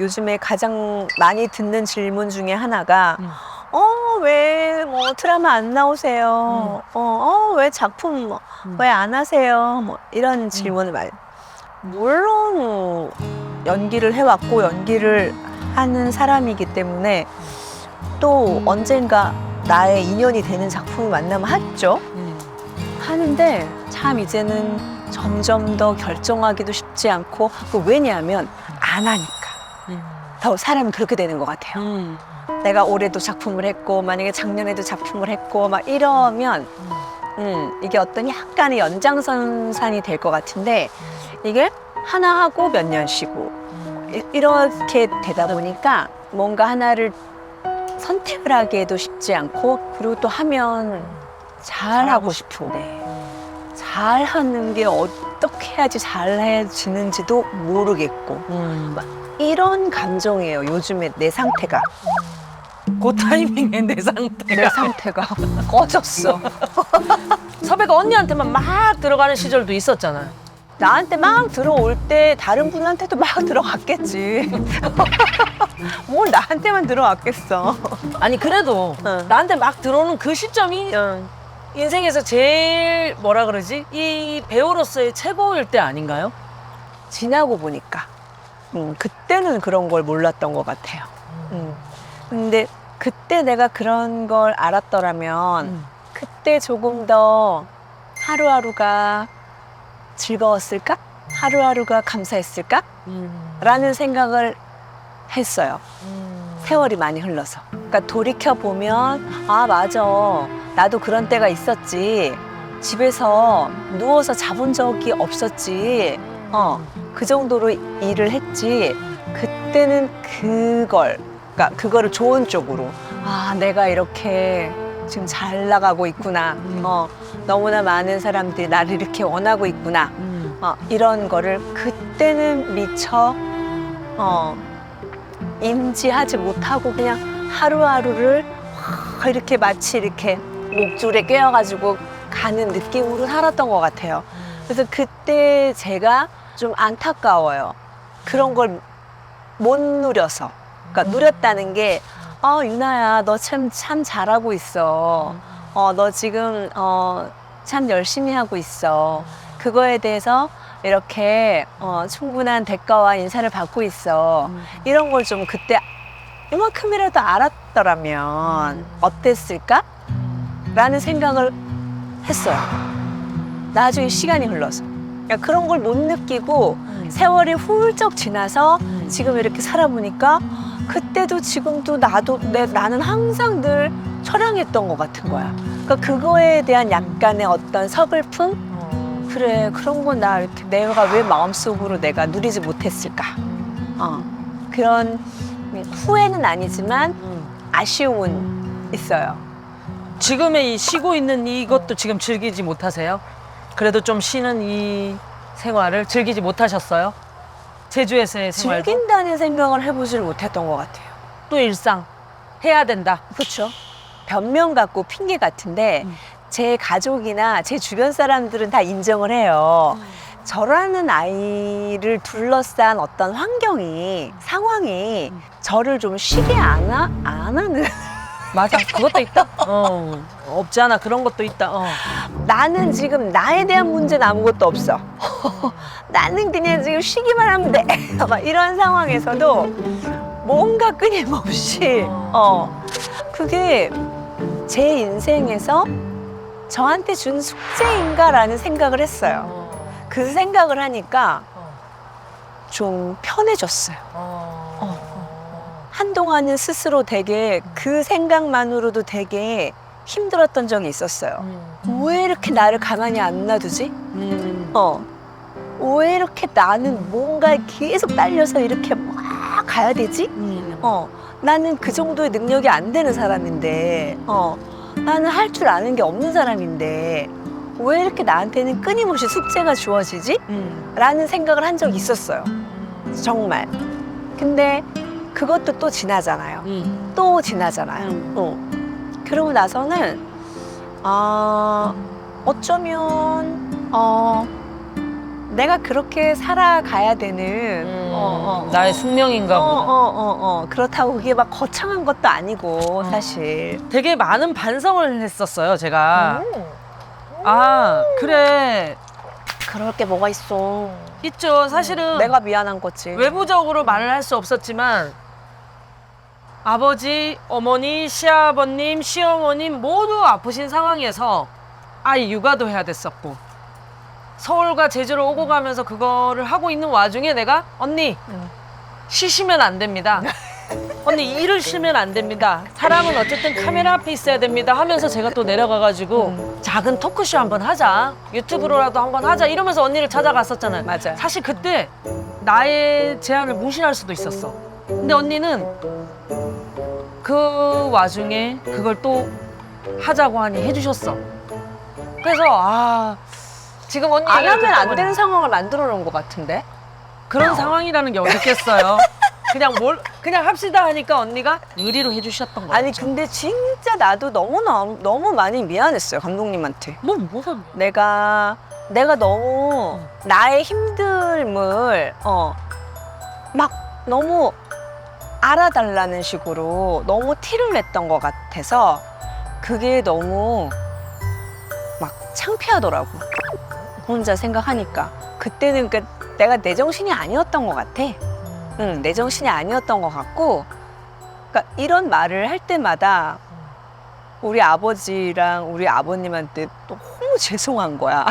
요즘에 가장 많이 듣는 질문 중에 하나가 왜 뭐 드라마 안 나오세요? 왜 작품 왜 안 하세요? 뭐 이런 질문을 많이. 물론 연기를 해왔고 연기를 하는 사람이기 때문에 또 언젠가 나의 인연이 되는 작품을 만나면 하죠. 하는데 참 이제는 점점 더 결정하기도 쉽지 않고 왜냐하면 안 하니까 더 사람이 그렇게 되는 것 같아요. 내가 올해도 작품을 했고 만약에 작년에도 작품을 했고 막 이러면 이게 어떤 약간의 연장선상이 될 것 같은데 이게 하나 하고 몇 년 쉬고 이렇게 되다 보니까 뭔가 하나를 선택을 하기에도 쉽지 않고 그리고 또 하면 잘하고 싶은데 잘하는 게 어떻게 해야지 잘해지는지도 모르겠고 막 이런 감정이에요. 요즘에 내 상태가. 그 타이밍에 내 내 상태가 꺼졌어. 섭외가 언니한테만 막 들어가는 시절도 있었잖아요. 나한테 막 들어올 때 다른 분한테도 막 들어갔겠지. 뭘 나한테만 들어왔겠어. 아니 그래도 응. 나한테 막 들어오는 그 시점이 응. 인생에서 제일 뭐라 그러지? 이 배우로서의 최고일 때 아닌가요? 지나고 보니까 그때는 그런 걸 몰랐던 것 같아요. 근데 그때 내가 그런 걸 알았더라면 그때 조금 더 하루하루가 즐거웠을까? 하루하루가 감사했을까? 라는 생각을 했어요. 세월이 많이 흘러서. 그러니까 돌이켜보면 아 맞아. 나도 그런 때가 있었지. 집에서 누워서 자본 적이 없었지. 그 정도로 일을 했지. 그때는 그러니까 그거를 좋은 쪽으로 아 내가 이렇게 지금 잘 나가고 있구나. 너무나 많은 사람들이 나를 이렇게 원하고 있구나. 이런 거를 그때는 미처 인지하지 못하고 그냥 하루하루를 이렇게 마치 이렇게 목줄에 꿰어가지고 가는 느낌으로 살았던 것 같아요. 그래서 그때 제가 좀 안타까워요. 그런 걸 못 누려서. 그러니까 누렸다는 게 유나야 너 참 잘하고 있어. 너 지금 참 열심히 하고 있어. 그거에 대해서 이렇게 충분한 대가와 인사를 받고 있어. 이런 걸 좀 그때 이만큼이라도 알았더라면 어땠을까? 라는 생각을 했어요. 나중에 시간이 흘러서. 그러니까 그런 걸 못 느끼고 세월이 훌쩍 지나서 지금 이렇게 살아보니까 그때도 지금도 나는 항상 늘 처량했던 것 같은 거야. 그러니까 그거에 대한 약간의 어떤 서글픔? 그래 그런 건 나 이렇게 내가 왜 마음속으로 내가 누리지 못했을까? 그런 후회는 아니지만 아쉬움은 있어요. 지금의 이 쉬고 있는 이것도 지금 즐기지 못하세요? 그래도 좀 쉬는 이 생활을 즐기지 못하셨어요? 제주에서의 생활도? 즐긴다는 생각을 해보질 못했던 것 같아요. 또 일상 해야 된다. 그렇죠. 변명 같고 핑계 같은데 제 가족이나 제 주변 사람들은 다 인정을 해요. 저라는 아이를 둘러싼 어떤 환경이 상황이 저를 좀 쉬게 안 하는 맞아. 그것도 있다. 없지 않아. 그런 것도 있다. 나는 지금 나에 대한 문제는 아무것도 없어. 나는 그냥 지금 쉬기만 하면 돼. 막 이런 상황에서도 뭔가 끊임없이 그게 제 인생에서 저한테 준 숙제인가라는 생각을 했어요. 그 생각을 하니까 좀 편해졌어요. 한동안은 스스로 되게 그 생각만으로도 되게 힘들었던 적이 있었어요. 왜 이렇게 나를 가만히 안 놔두지? 왜 이렇게 나는 뭔가 계속 딸려서 이렇게 막 가야 되지? 나는 그 정도의 능력이 안 되는 사람인데, 나는 할 줄 아는 게 없는 사람인데, 왜 이렇게 나한테는 끊임없이 숙제가 주어지지? 라는 생각을 한 적이 있었어요. 정말. 근데 그것도 또 지나잖아요. 또 지나잖아요. 그러고 나서는 어쩌면 내가 그렇게 살아가야 되는 나의 숙명인가 보다. 그렇다고 그게 막 거창한 것도 아니고 사실. 되게 많은 반성을 했었어요, 제가. 아, 그래. 그럴 게 뭐가 있어. 있죠. 사실은 내가 미안한 거지. 외부적으로 말을 할 수 없었지만 아버지, 어머니, 시아버님, 시어머님 모두 아프신 상황에서 아이 육아도 해야 됐었고 서울과 제주를 오고 가면서 그거를 하고 있는 와중에 내가 언니 쉬시면 안 됩니다. 언니 일을 쉬면 안 됩니다. 사람은 어쨌든 카메라 앞에 있어야 됩니다 하면서 제가 또 내려가가지고 작은 토크쇼 한번 하자. 유튜브로라도 한번 하자 이러면서 언니를 찾아갔었잖아요. 맞아요. 사실 그때 나의 제안을 무시할 수도 있었어. 근데 언니는 그 와중에 그걸 또 하자고 하니 해주셨어. 그래서 지금 언니 안 얘기를 하면 듣다 안 보니 되는 상황을 만들어 놓은 것 같은데? 그런 상황이라는 게 어딨겠어요. 그냥 합시다 하니까 언니가 의리로 해주셨던 거죠. 아니 근데 진짜 나도 너무 많이 미안했어요 감독님한테. 뭐가 내가 너무 나의 힘듦을 막 너무 알아달라는 식으로 너무 티를 냈던 것 같아서 그게 너무 막 창피하더라고. 혼자 생각하니까 그때는 내가 내 정신이 아니었던 것 같아. 응, 내 정신이 아니었던 것 같고, 그러니까 이런 말을 할 때마다 우리 아버지랑 우리 아버님한테 너무 죄송한 거야.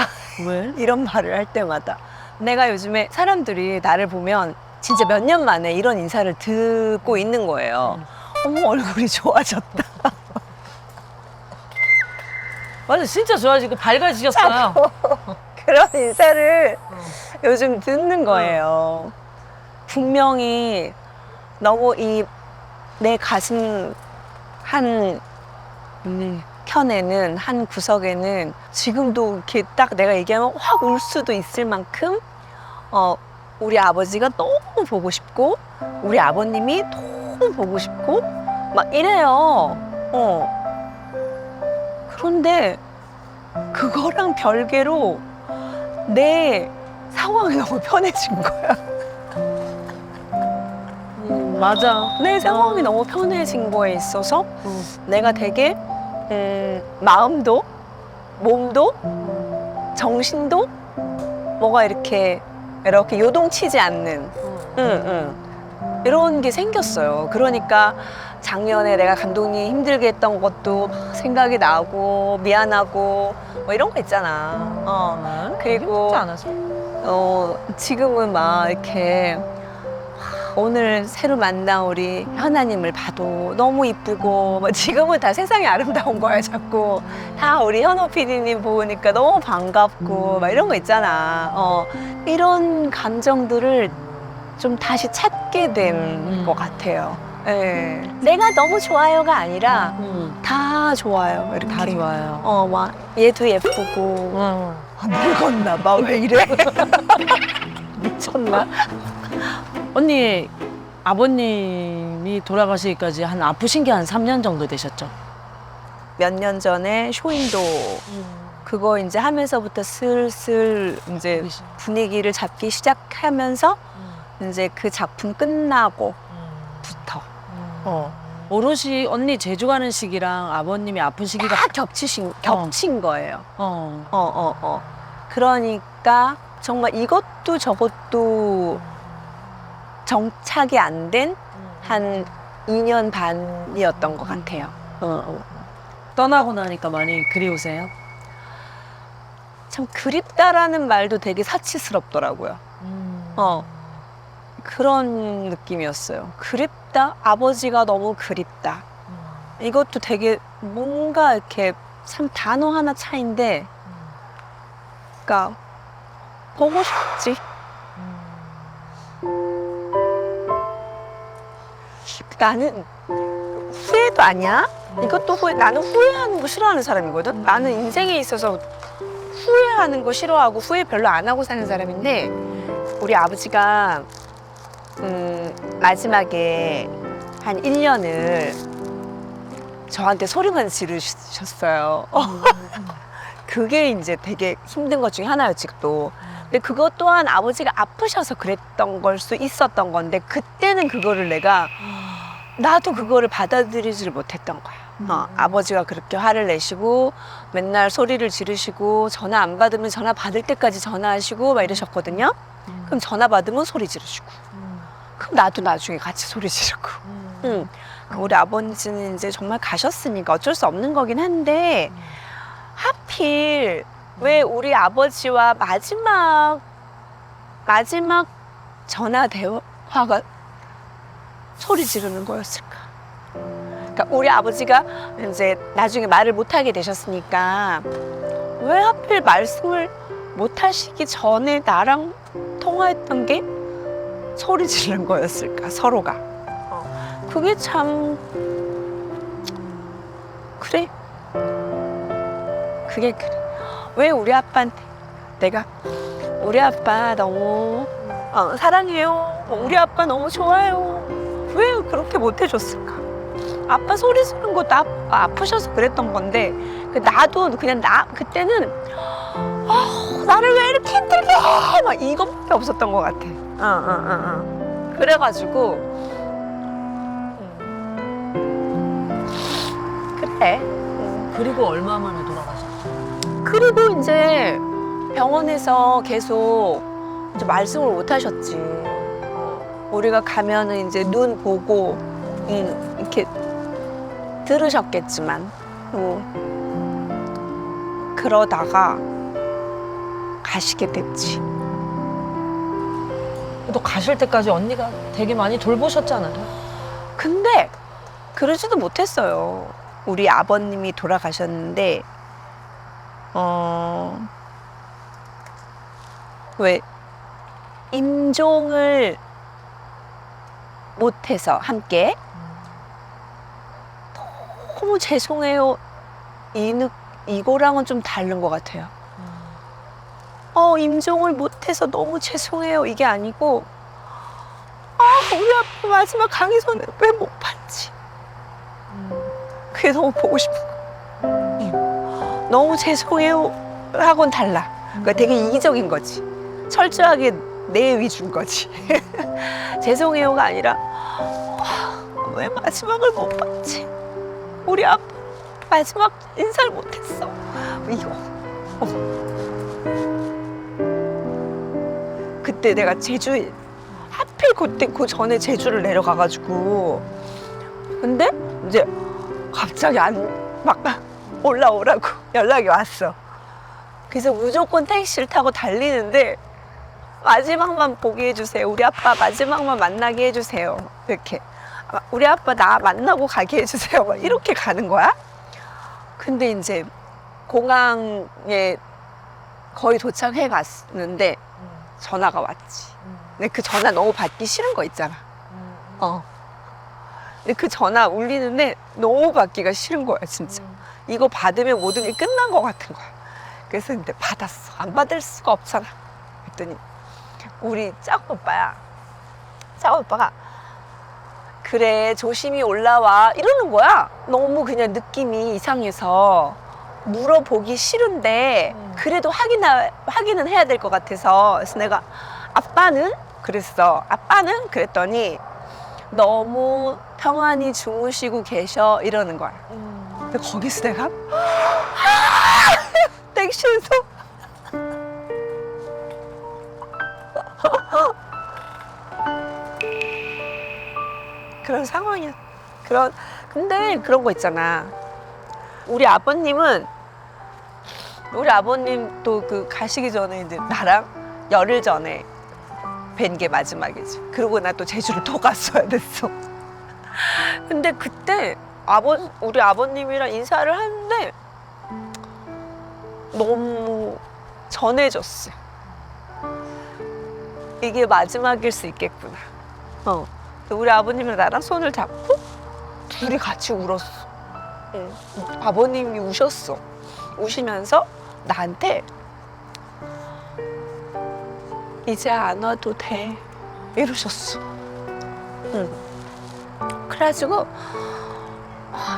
왜? 이런 말을 할 때마다. 내가 요즘에 사람들이 나를 보면 진짜 몇 년 만에 이런 인사를 듣고 있는 거예요. 어머, 얼굴이 좋아졌다. 맞아, 진짜 좋아지고 밝아지셨어요. 그런 인사를 요즘 듣는 거예요. 분명히 너무 내 가슴 한 편에는, 한 구석에는 지금도 이렇게 딱 내가 얘기하면 확 울 수도 있을 만큼 우리 아버지가 너무 보고 싶고 우리 아버님이 너무 보고 싶고 막 이래요. 그런데 그거랑 별개로 내 상황이 너무 편해진 거야. 맞아. 내 상황이 너무 편해진 거에 있어서 내가 되게 마음도 몸도 정신도 뭐가 이렇게 요동치지 않는 이런 게 생겼어요. 그러니까 작년에 내가 감독님 힘들게 했던 것도 막 생각이 나고 미안하고 뭐 이런 거 있잖아. 그리고 힘들지 않아서. 지금은 막 이렇게 오늘 새로 만난 우리 현아님을 봐도 너무 이쁘고 뭐 지금은 다 세상이 아름다운 거야 자꾸. 다 우리 현호 PD님 보니까 너무 반갑고 막 이런 거 있잖아. 이런 감정들을 좀 다시 찾게 된 것 같아요. 예. 내가 너무 좋아요가 아니라 다 좋아요. 이렇게 다 좋아요. 막 얘도 예쁘고 늙었나 봐. 왜 이래? 미쳤나? 언니 아버님이 돌아가시기까지 아프신 게 한 3년 정도 되셨죠? 몇 년 전에 쇼윈도 그거 이제 하면서부터 슬슬 이제 분위기를 잡기 시작하면서 이제 그 작품 끝나고부터 오롯이 언니 제주 가는 시기랑 아버님이 아픈 시기가 다 겹친 거예요. 그러니까 정말 이것도 저것도 정착이 안 된 한 2년 반이었던 것 같아요. 떠나고 나니까 많이 그리우세요? 참 그립다라는 말도 되게 사치스럽더라고요. 그런 느낌이었어요. 그립다? 아버지가 너무 그립다. 이것도 되게 뭔가 이렇게 참 단어 하나 차이인데, 그러니까 보고 싶지. 나는 후회도 아니야. 이것도 나는 후회하는 거 싫어하는 사람이거든. 나는 인생에 있어서 후회하는 거 싫어하고 후회 별로 안 하고 사는 사람인데 우리 아버지가 마지막에 한 1년을 저한테 소리만 지르셨어요. 그게 이제 되게 힘든 것 중에 하나였지 또. 근데 그것 또한 아버지가 아프셔서 그랬던 걸 수 있었던 건데 그때는 그거를 내가 나도 그거를 받아들이지를 못했던 거야. 아버지가 그렇게 화를 내시고 맨날 소리를 지르시고 전화 안 받으면 전화 받을 때까지 전화하시고 막 이러셨거든요. 그럼 전화 받으면 소리 지르시고 그럼 나도 나중에 같이 소리 지르고 우리 아버지는 이제 정말 가셨으니까 어쩔 수 없는 거긴 한데 하필 왜 우리 아버지와 마지막 전화 대화가 소리 지르는 거였을까? 그러니까 우리 아버지가 이제 나중에 말을 못하게 되셨으니까 왜 하필 말씀을 못 하시기 전에 나랑 통화했던 게 소리 지르는 거였을까? 서로가. 그게 참 그래. 그게 그래. 왜 우리 아빠한테 내가 우리 아빠 너무 사랑해요. 우리 아빠 너무 좋아요. 왜 그렇게 못 해줬을까? 아빠 소리 지르는 것도 아프셔서 그랬던 건데 나도 그냥 그때는 나를 왜 이렇게 힘들게 해? 막 이것밖에 없었던 것 같아. 그래가지고 그래. 그리고 얼마 만에 돌아가셨어요? 그리고 이제 병원에서 계속 이제 말씀을 못 하셨지. 우리가 가면은 이제 눈 보고 이렇게 들으셨겠지만 그러다가 가시게 됐지. 또 가실 때까지 언니가 되게 많이 돌보셨잖아요. 근데 그러지도 못했어요. 우리 아버님이 돌아가셨는데 왜 임종을 못해서 함께 너무 죄송해요. 이거랑은 좀 다른 것 같아요. 임종을 못해서 너무 죄송해요. 이게 아니고 우리 아빠 마지막 강의선을 왜 못 봤지? 그게 너무 보고 싶은 거야. 너무 죄송해요 하고는 달라. 그러니까 되게 이기적인 거지. 철저하게 내 위주인 거지. 죄송해요가 아니라 왜 마지막을 못 봤지? 우리 아빠 마지막 인사를 못했어. 이거. 그때 내가 제주에 하필 그때 그 전에 제주를 내려가가지고 근데 이제 갑자기 막 올라오라고 연락이 왔어. 그래서 무조건 택시를 타고 달리는데 마지막만 보게 해주세요. 우리 아빠 마지막만 만나게 해주세요. 이렇게 우리 아빠 나 만나고 가게 해주세요. 막 이렇게 가는 거야. 근데 이제 공항에 거의 도착해 갔는데 전화가 왔지. 근데 그 전화 너무 받기 싫은 거 있잖아. 근데 그 전화 울리는데 너무 받기가 싫은 거야, 진짜. 이거 받으면 모든 게 끝난 것 같은 거야. 그래서 근데 받았어. 안 받을 수가 없잖아. 그랬더니 우리 짝 오빠야. 짝 오빠가 그래 조심히 올라와 이러는 거야. 너무 그냥 느낌이 이상해서 물어보기 싫은데 그래도 확인은 해야 될 것 같아서. 그래서 내가 아빠는? 그랬어. 아빠는? 그랬더니 너무 평안히 주무시고 계셔 이러는 거야. 근데 거기서 내가 택시에서 그런 상황이야. 근데 그런 거 있잖아. 우리 아버님 또 그 가시기 전에 이제 나랑 열흘 전에 뵌 게 마지막이지. 그러고 나 또 제주를 또 갔어야 됐어. 근데 그때 우리 아버님이랑 인사를 하는데 너무 전해졌어. 이게 마지막일 수 있겠구나. 우리 아버님이랑 나랑 손을 잡고 둘이 같이 울었어. 아버님이 우셨어. 우시면서 나한테 이제 안 와도 돼 이러셨어. 그래가지고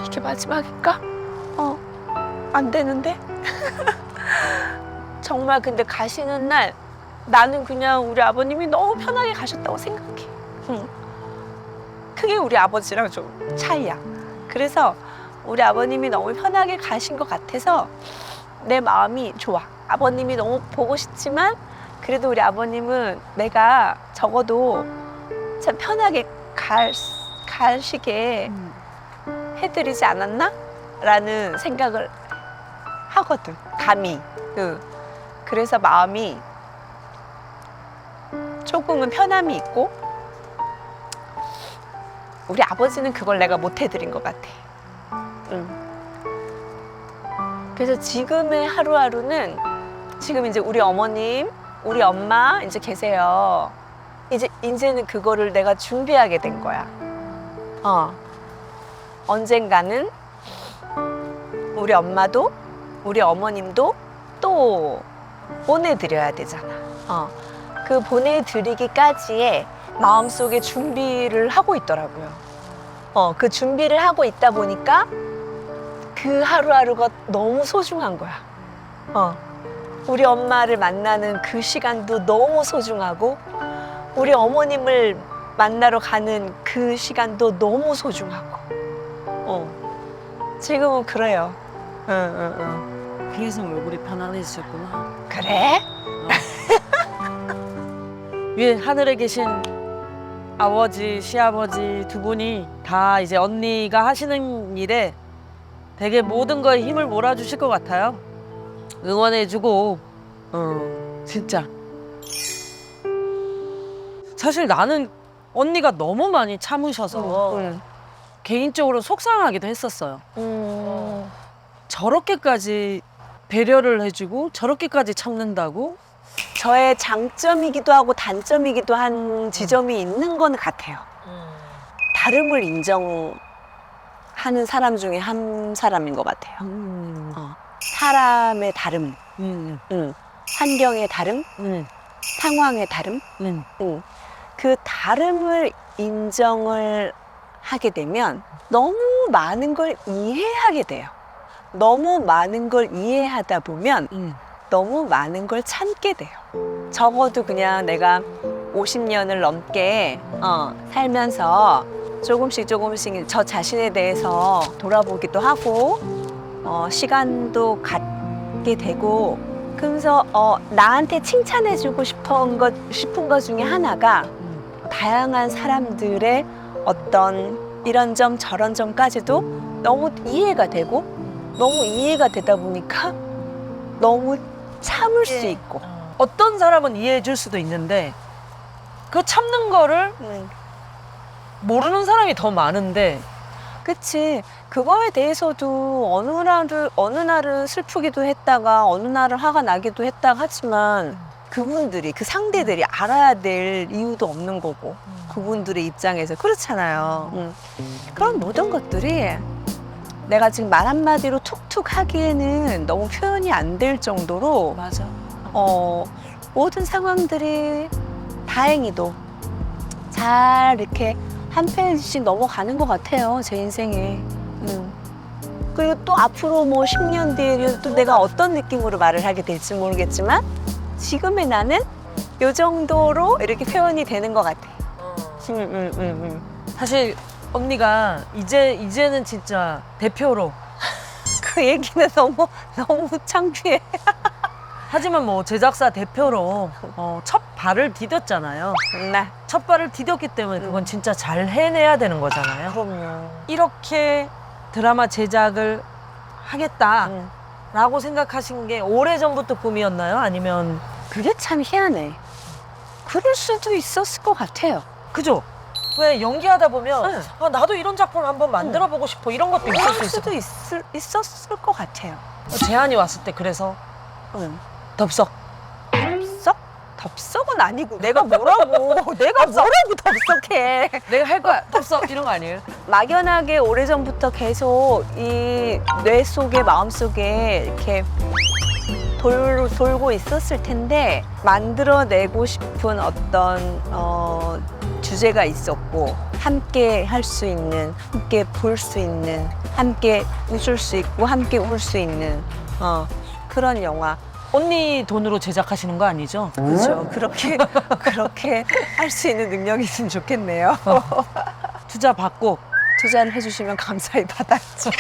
이게 마지막일까? 안 되는데? 정말 근데 가시는 날 나는 그냥 우리 아버님이 너무 편하게 가셨다고 생각해. 응. 그게 우리 아버지랑 좀 차이야. 그래서 우리 아버님이 너무 편하게 가신 것 같아서 내 마음이 좋아. 아버님이 너무 보고 싶지만 그래도 우리 아버님은 내가 적어도 참 편하게 가시게 해드리지 않았나? 라는 생각을 하거든. 감히. 그래서 마음이 조금은 편함이 있고 우리 아버지는 그걸 내가 못 해드린 것 같아. 그래서 지금의 하루하루는 지금 이제 우리 어머님, 우리 엄마 이제 계세요. 이제는 그거를 내가 준비하게 된 거야. 언젠가는 우리 엄마도 우리 어머님도 또 보내드려야 되잖아. 그 보내드리기까지의 마음속에 준비를 하고 있더라고요. 그 준비를 하고 있다 보니까 그 하루하루가 너무 소중한 거야. 우리 엄마를 만나는 그 시간도 너무 소중하고 우리 어머님을 만나러 가는 그 시간도 너무 소중하고 지금은 그래요. 그래서 얼굴이 편안해지셨구나. 그래? 위에 하늘에 계신 아버지, 시아버지 두 분이 다 이제 언니가 하시는 일에 되게 모든 거에 힘을 몰아주실 것 같아요. 응원해주고, 진짜. 사실 나는 언니가 너무 많이 참으셔서 개인적으로 속상하기도 했었어요. 저렇게까지 배려를 해주고 저렇게까지 참는다고? 저의 장점이기도 하고 단점이기도 한 지점이 있는 건 같아요. 다름을 인정하는 사람 중에 한 사람인 것 같아요. 사람의 다름, 환경의 다름, 상황의 다름, 그 다름을 인정을 하게 되면 너무 많은 걸 이해하게 돼요. 너무 많은 걸 이해하다 보면 너무 많은 걸 참게 돼요. 적어도 그냥 내가 50년을 넘게 살면서 조금씩 저 자신에 대해서 돌아보기도 하고 시간도 갖게 되고 그러면서 나한테 칭찬해주고 싶은 것 중에 하나가 다양한 사람들의 어떤 이런 점 저런 점까지도 너무 이해가 되고 너무 이해가 되다 보니까 너무 참을 수 있고 어떤 사람은 이해해 줄 수도 있는데 그 참는 거를 모르는 사람이 더 많은데 그치. 그거에 대해서도 어느 날은 슬프기도 했다가 어느 날은 화가 나기도 했다가 하지만 그분들이 그 상대들이 알아야 될 이유도 없는 거고 그분들의 입장에서 그렇잖아요. 그런 모든 것들이 내가 지금 말 한마디로 툭툭 하기에는 너무 표현이 안 될 정도로 맞아. 모든 상황들이 다행히도 잘 이렇게 한 페이지씩 넘어가는 것 같아요, 제 인생에. 그리고 또 앞으로 뭐 10년 뒤에 또 내가 어떤 느낌으로 말을 하게 될지 모르겠지만 지금의 나는 요 정도로 이렇게 표현이 되는 것 같아. 사실 언니가 이제는 진짜 대표로 그 얘기는 너무 창피해. 하지만 뭐 제작사 대표로 첫 발을 디뎠잖아요. 나. 첫 발을 디뎠기 때문에 그건 진짜 잘 해내야 되는 거잖아요. 그럼요. 이렇게 드라마 제작을 하겠다라고 생각하신 게 오래전부터 꿈이었나요? 아니면 그게 참 희한해. 그럴 수도 있었을 것 같아요. 그죠? 왜 연기하다 보면 나도 이런 작품을 한번 만들어보고 싶어 이런 것도 있을 그럴 수 있을 수도 있었을 것 같아요. 제안이 왔을 때 그래서 덥석 덥석은 아니고 내가 뭐라고 덥석해. 내가 할 거야 덥석 이런 거 아니에요? 막연하게 오래전부터 계속 이 뇌 속에 마음 속에 이렇게 돌고 있었을 텐데 만들어내고 싶은 어떤 주제가 있었고 함께 할 수 있는, 함께 볼 수 있는, 함께 웃을 수 있고 함께 울 수 있는 그런 영화. 언니 돈으로 제작하시는 거 아니죠? 그렇죠. 그렇게 할 수 있는 능력이 있으면 좋겠네요. 투자 받고. 투자를 해주시면 감사히 받았죠.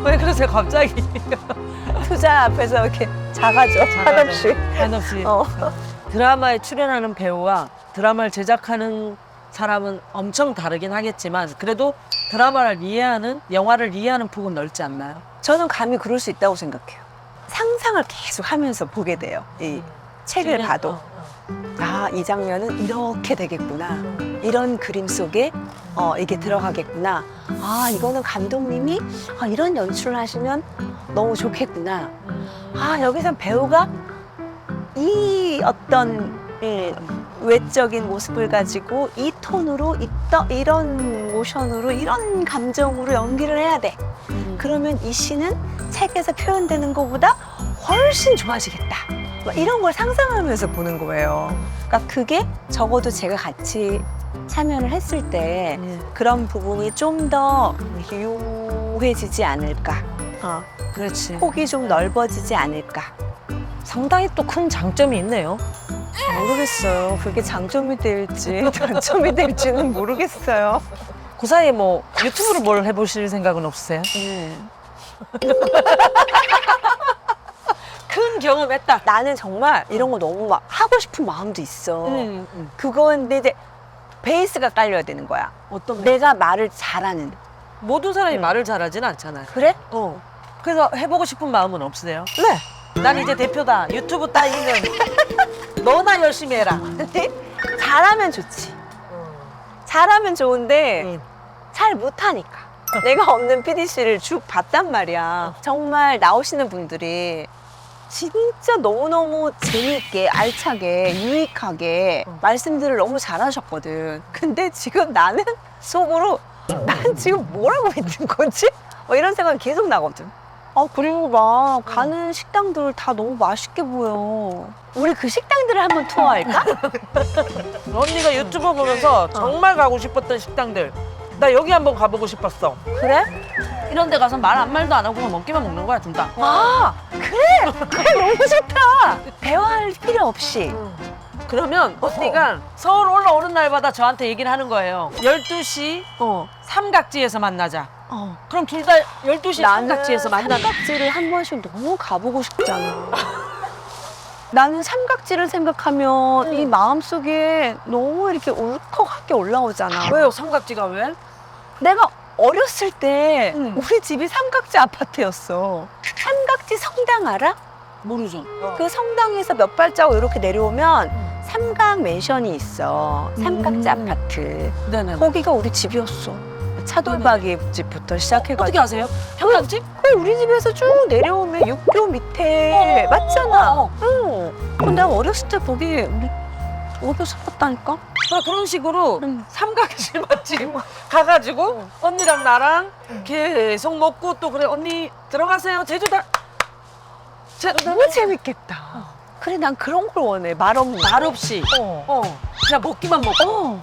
왜 그러세요, 갑자기? 투자 앞에서 이렇게 작아져. 한없이. 한없이. 어. 드라마에 출연하는 배우와 드라마를 제작하는 사람은 엄청 다르긴 하겠지만 그래도 드라마를 이해하는, 영화를 이해하는 폭은 넓지 않나요? 저는 감히 그럴 수 있다고 생각해요. 상상을 계속 하면서 보게 돼요. 이 책을 봐도. 아, 이 장면은 이렇게 되겠구나. 이런 그림 속에 이게 들어가겠구나. 아, 이거는 감독님이 이런 연출을 하시면 너무 좋겠구나. 아, 여기서 배우가 이 어떤 외적인 모습을 가지고 이 톤으로 이런 모션으로 이런 감정으로 연기를 해야 돼. 그러면 이 씬은 책에서 표현되는 것보다 훨씬 좋아지겠다. 막 이런 걸 상상하면서 보는 거예요. 그러니까 그게 적어도 제가 같이 참여를 했을 때 그런 부분이 좀 더 유해지지 않을까. 그렇지. 폭이 좀 넓어지지 않을까. 상당히 또 큰 장점이 있네요. 모르겠어요. 그게 장점이 될지 단점이 될지는 모르겠어요. 그 사이에 뭐 유튜브로 뭘 해보실 생각은 없으세요? 큰 경험했다. 나는 정말 이런 거 너무 막 하고 싶은 마음도 있어. 그건데 이제 베이스가 깔려야 되는 거야. 어떤 내가 말을 잘하는. 모든 사람이 말을 잘하진 않잖아요. 그래? 그래서 해보고 싶은 마음은 없으세요? 네. 난 이제 대표다. 유튜브 따위는 너나 열심히 해라. 잘하면 좋지. 잘하면 좋은데 잘 못하니까. 내가 없는 PDC를 쭉 봤단 말이야. 정말 나오시는 분들이 진짜 너무너무 재미있게, 알차게, 유익하게 말씀들을 너무 잘하셨거든. 근데 지금 나는 속으로 난 지금 뭐라고 믿는 거지? 이런 생각이 계속 나거든. 그리고 막 가는 식당들 다 너무 맛있게 보여. 우리 그 식당들을 한번 투어할까? 언니가 유튜브 보면서 정말 가고 싶었던 식당들. 나 여기 한번 가보고 싶었어. 그래? 이런 데 가서 말 한 말도 안 하고 그냥 먹기만 먹는 거야, 둘 다. 그래! 그래, 너무 좋다! 대화할 필요 없이. 그러면 언니가 서울 올라오는 날마다 저한테 얘기를 하는 거예요. 12시 삼각지에서 만나자. 그럼 둘 다 12시 삼각지에서 만나. 삼각지를 한 번씩 너무 가보고 싶잖아. 나는 삼각지를 생각하면 이 마음속에 너무 이렇게 울컥하게 올라오잖아. 왜요? 삼각지가 왜? 내가 어렸을 때 우리 집이 삼각지 아파트였어. 삼각지 성당 알아? 모르죠. 그 성당에서 몇 발자국 이렇게 내려오면 삼각 맨션이 있어. 삼각지 아파트. 네네. 거기가 우리 집이었어. 차돌박이 집부터 시작해가지고. 어떻게 아세요? 삼각지? 그 우리 집에서 쭉 내려오면 육교 밑에 맞잖아. 응. 근데 내가 어렸을 때 거기 우리 살았다니까. 그런 식으로 삼각지 맛집 가가지고 언니랑 나랑 계속 먹고 또 그래 언니 들어가세요 제주다. 너무 재밌겠다. 그래, 난 그런 걸 원해. 말 없이. 그냥 먹기만 먹고.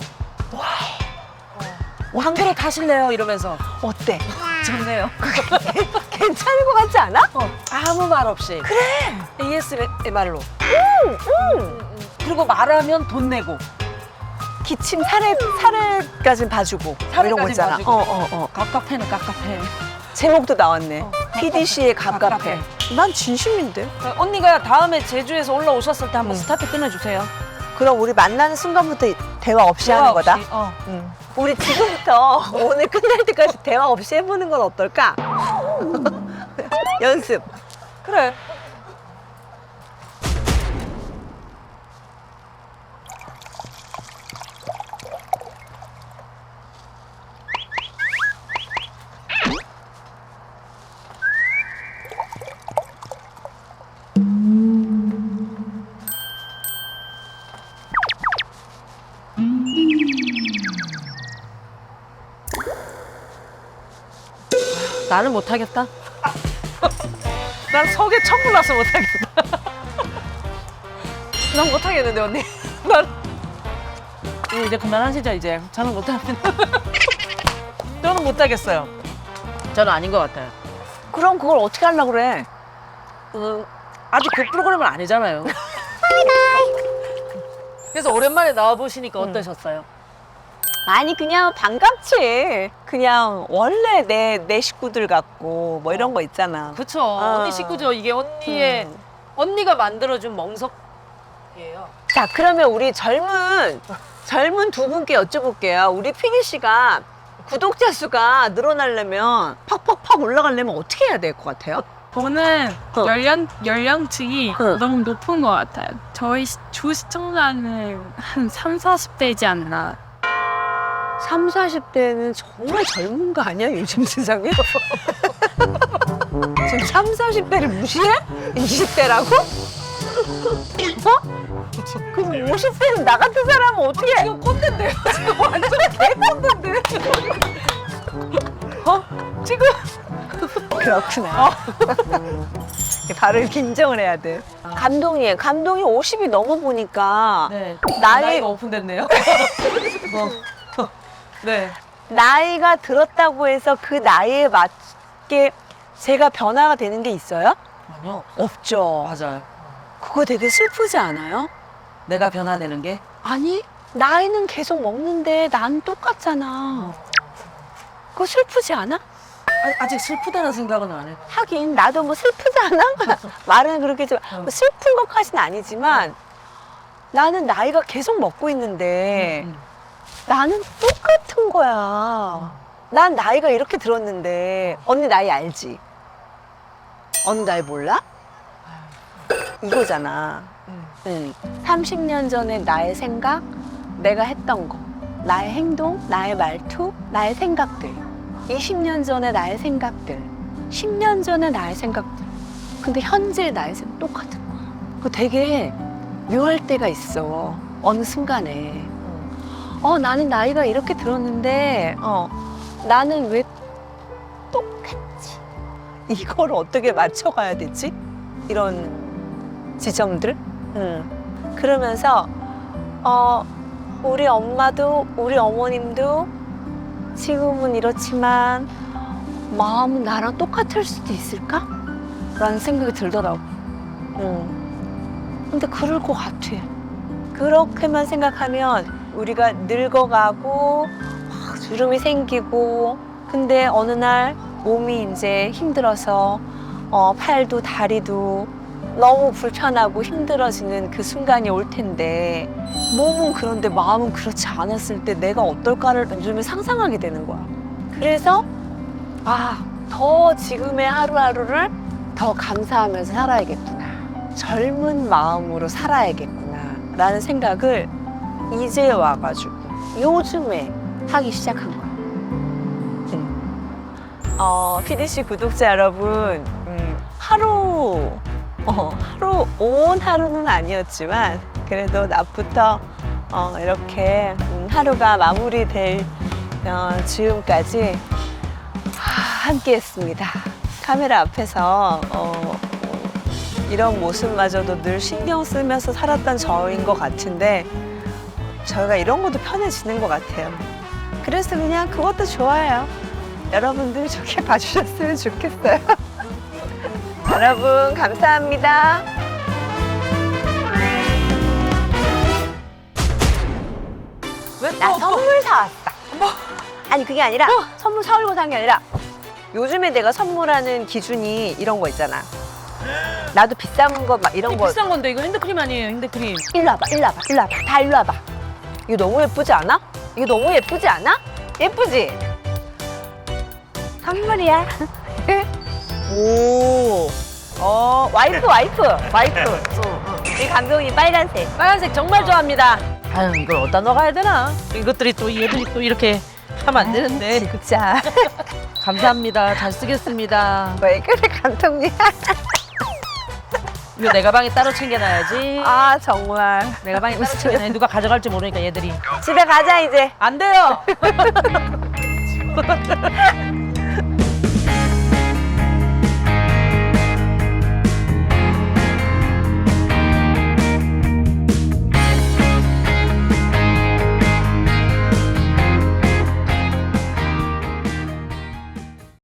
한 그릇 하실래요? 이러면서. 어때? 좋네요. 괜찮은 것 같지 않아? 아무 말 없이. 그래. ASMR로. 그리고 말하면 돈 내고. 기침 사례까지 봐주고. 이런 거 있잖아. 갑갑해는 갑갑해. 제목도 나왔네. PDC의 갑갑해. 갑갑해. 난 진심인데. 언니가 다음에 제주에서 올라오셨을 때 한번 스타트 끊어주세요. 그럼 우리 만나는 순간부터 대화 없이 하는 거다? 우리 지금부터 오늘 끝날 때까지 대화 없이 해보는 건 어떨까? 연습. 그래. 나는 못하겠다. 난 속에 천불 나서 못하겠다. 난 못하겠는데 언니. 난 이제 그만하시죠 이제. 저는 못합니다. 저는 못하겠어요. 저는 아닌 것 같아요. 그럼 그걸 어떻게 하려고 그래? 아직 그 프로그램은 아니잖아요. 그래서 오랜만에 나와보시니까 어떠셨어요? 아니 그냥 반갑지. 그냥 원래 내 식구들 같고 뭐 이런 거 있잖아. 그쵸. 언니 식구죠. 이게 언니의 언니가 만들어준 멍석이에요. 자, 그러면 우리 젊은 두 분께 여쭤볼게요. 우리 피니 씨가 구독자 수가 늘어나려면 팍팍팍 올라가려면 어떻게 해야 될 것 같아요? 저는 어. 연령층이 어. 너무 높은 것 같아요. 저희 주 시청자는 한 3, 40대이지 않나. 3, 40대는 정말 젊은 거 아니야, 요즘 세상에? 지금 3, 40대를 무시해? 20대라고? 어? 그럼 50대는 나 같은 사람은 어떻게 해? 이거 꼰대인데요. 지금 완전 개꼰대인데. 지금? 그렇구나. 발을 긴정을 해야 돼. 감독이 50이 넘어 보니까 네. 나이- 나이가 오픈됐네요. 네. 나이가 들었다고 해서 그 나이에 맞게 제가 변화가 되는 게 있어요? 아니요. 없죠. 맞아요. 그거 되게 슬프지 않아요? 내가 변화되는 게 아니, 나이는 계속 먹는데 난 똑같잖아. 그거 슬프지 않아? 아직 슬프다는 생각은 안 해. 하긴 나도 뭐 슬프지 않아? 말은 그렇게 좀 뭐 슬픈 것까지는 아니지만 나는 나이가 계속 먹고 있는데 나는 똑같은 거야. 난 나이가 이렇게 들었는데 언니 나이 알지? 언니 나이 몰라? 이거잖아. 30년 전에 나의 생각, 내가 했던 거, 나의 행동, 나의 말투, 나의 생각들. 20년 전에 나의 생각들, 10년 전에 나의 생각들. 근데 현재 나의 생각 똑같은 거야. 그거 되게 묘할 때가 있어. 어느 순간에. 나는 나이가 이렇게 들었는데, 나는 왜 똑같지? 이걸 어떻게 맞춰가야 되지? 이런 지점들? 그러면서, 우리 엄마도, 우리 어머님도 지금은 이렇지만, 마음은 나랑 똑같을 수도 있을까? 라는 생각이 들더라고. 근데 그럴 것 같아. 그렇게만 생각하면 우리가 늙어가고 막 주름이 생기고 근데 어느 날 몸이 이제 힘들어서 팔도 다리도 너무 불편하고 힘들어지는 그 순간이 올 텐데 몸은 그런데 마음은 그렇지 않았을 때 내가 어떨까를 요즘에 상상하게 되는 거야. 그래서 더 지금의 하루하루를 더 감사하면서 살아야겠구나. 젊은 마음으로 살아야겠구나. 라는 생각을 이제 와가지고 요즘에 하기 시작한 거야. 피디씨 구독자 여러분, 하루 온 하루는 아니었지만 그래도 낮부터 이렇게 하루가 마무리될 지금까지 함께했습니다. 카메라 앞에서 이런 모습마저도 늘 신경 쓰면서 살았던 저인 것 같은데 저희가 이런 것도 편해지는 것 같아요. 그래서 그냥 그것도 좋아요. 여러분들 좋게 봐주셨으면 좋겠어요. 여러분 감사합니다. 나 선물 사왔어. 아니 그게 아니라 선물 사오려고 산 게 아니라 요즘에 내가 선물하는 기준이 이런 거 있잖아. 나도 비싼 거 막 이런 거 비싼 건데 이거 핸드크림 아니에요, 핸드크림. 일로 와봐, 일로 와봐, 일로 와봐. 다 일로 와봐. 이거 너무 예쁘지 않아? 이거 너무 예쁘지 않아? 예쁘지? 선물이야. 오. 와이프. 우리 감독님 빨간색. 빨간색 정말 좋아합니다. 아유, 이걸 어디다 넣어가야 되나? 이것들이 또 얘들이 또 이렇게 하면 안 되는데. 진짜. 감사합니다. 잘 쓰겠습니다. 왜 그래, 감독님? 이거 내 가방에 따로 챙겨놔야지. 정말. 내 가방에 따로 챙겨놔야 누가 가져갈지 모르니까 얘들이. 집에 가자, 이제. 안 돼요.